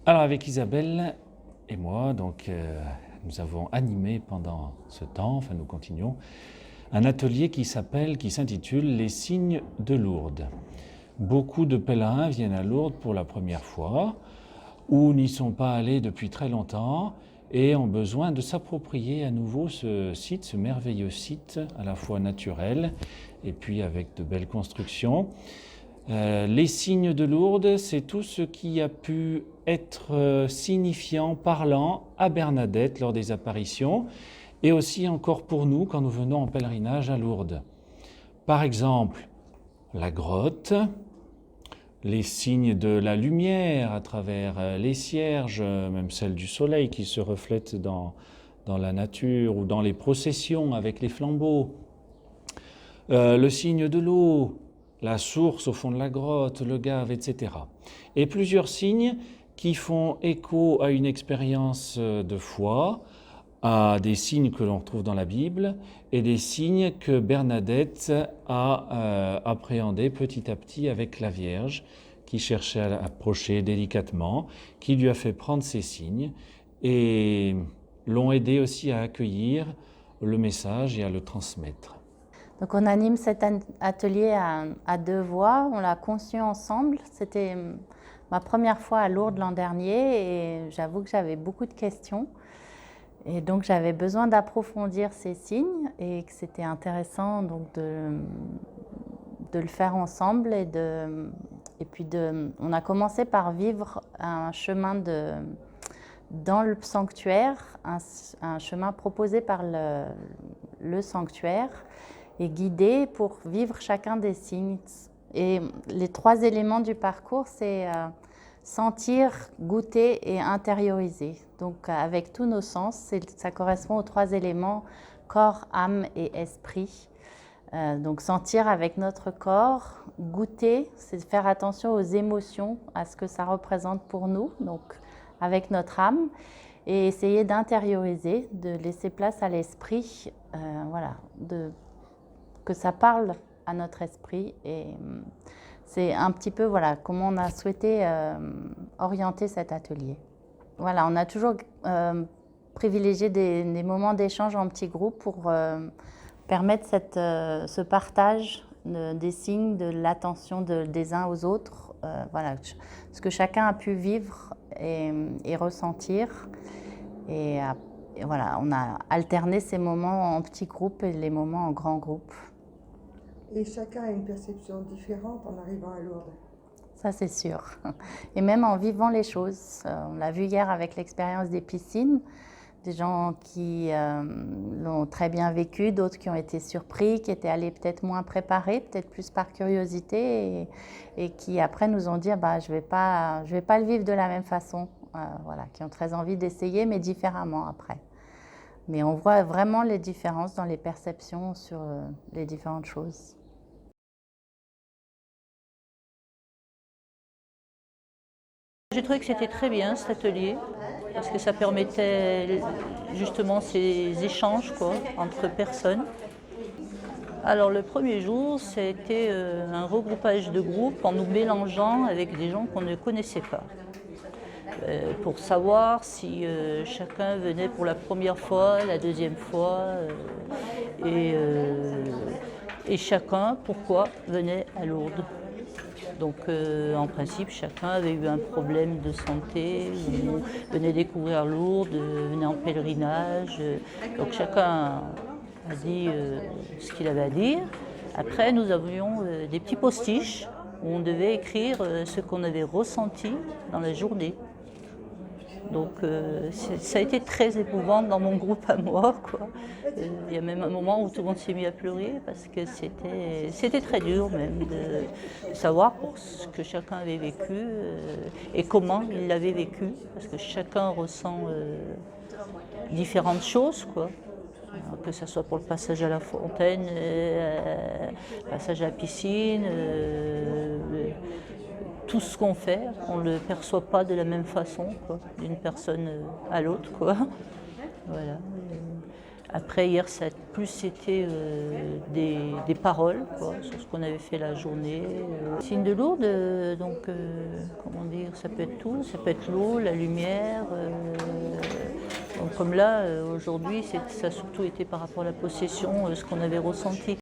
Alors avec Isabelle et moi, nous avons animé pendant ce temps, enfin nous continuons, un atelier qui s'intitule Les signes de Lourdes. Beaucoup de pèlerins viennent à Lourdes pour la première fois ou n'y sont pas allés depuis très longtemps et ont besoin de s'approprier à nouveau ce site, ce merveilleux site à la fois naturel et puis avec de belles constructions. Les signes de Lourdes, c'est tout ce qui a pu être signifiant, parlant à Bernadette lors des apparitions et aussi encore pour nous quand nous venons en pèlerinage à Lourdes. Par exemple, la grotte, les signes de la lumière à travers les cierges, même celle du soleil qui se reflète dans la nature ou dans les processions avec les flambeaux, le signe de l'eau, la source au fond de la grotte, le gave, etc. Et plusieurs signes qui font écho à une expérience de foi, à des signes que l'on retrouve dans la Bible et des signes que Bernadette a appréhendés petit à petit avec la Vierge qui cherchait à l'approcher délicatement, qui lui a fait prendre ces signes et l'ont aidé aussi à accueillir le message et à le transmettre. Donc on anime cet atelier à deux voix, on l'a conçu ensemble. C'était ma première fois à Lourdes l'an dernier et j'avoue que j'avais beaucoup de questions. Et donc j'avais besoin d'approfondir ces signes et que c'était intéressant donc de le faire ensemble. On a commencé par vivre un chemin dans le sanctuaire, un chemin proposé par le sanctuaire et guidé pour vivre chacun des signes. Et les trois éléments du parcours, c'est sentir, goûter et intérioriser. Donc avec tous nos sens, ça correspond aux trois éléments, corps, âme et esprit. Donc sentir avec notre corps, goûter, c'est faire attention aux émotions, à ce que ça représente pour nous, donc avec notre âme, et essayer d'intérioriser, de laisser place à l'esprit, voilà, que ça parle à notre esprit. Et c'est un petit peu voilà, comment on a souhaité orienter cet atelier. Voilà, on a toujours privilégié des moments d'échange en petits groupes pour permettre ce partage des signes, de l'attention des uns aux autres, voilà, ce que chacun a pu vivre et ressentir. Et voilà, on a alterné ces moments en petits groupes et les moments en grands groupes. Et chacun a une perception différente en arrivant à Lourdes. Ça, c'est sûr. Et même en vivant les choses. On l'a vu hier avec l'expérience des piscines. Des gens qui l'ont très bien vécu, d'autres qui ont été surpris, qui étaient allés peut-être moins préparés, peut-être plus par curiosité, et qui après nous ont dit bah, je vais pas le vivre de la même façon. Voilà, qui ont très envie d'essayer, mais différemment après. Mais on voit vraiment les différences dans les perceptions sur les différentes choses. J'ai trouvé que c'était très bien cet atelier parce que ça permettait justement ces échanges entre personnes. Alors le premier jour, c'était un regroupage de groupes en nous mélangeant avec des gens qu'on ne connaissait pas. Pour savoir si chacun venait pour la première fois, la deuxième fois, et chacun, pourquoi, venait à Lourdes. Donc en principe, chacun avait eu un problème de santé, ou venait découvrir Lourdes, venait en pèlerinage. Donc chacun a dit ce qu'il avait à dire. Après, nous avions des petits postiches où on devait écrire ce qu'on avait ressenti dans la journée. Donc ça a été très émouvant dans mon groupe à moi. Il y a même un moment où tout le monde s'est mis à pleurer parce que c'était très dur même de savoir pour ce que chacun avait vécu et comment il l'avait vécu. Parce que chacun ressent différentes choses, que ce soit pour le passage à la fontaine, le passage à la piscine. Tout ce qu'on fait, on ne le perçoit pas de la même façon, d'une personne à l'autre. Voilà. Après, hier, ça a plus été des paroles quoi, sur ce qu'on avait fait la journée. Signe de Lourdes, comment dire, ça peut être tout, ça peut être l'eau, la lumière. Donc comme là, aujourd'hui, ça a surtout été par rapport à la possession, ce qu'on avait ressenti.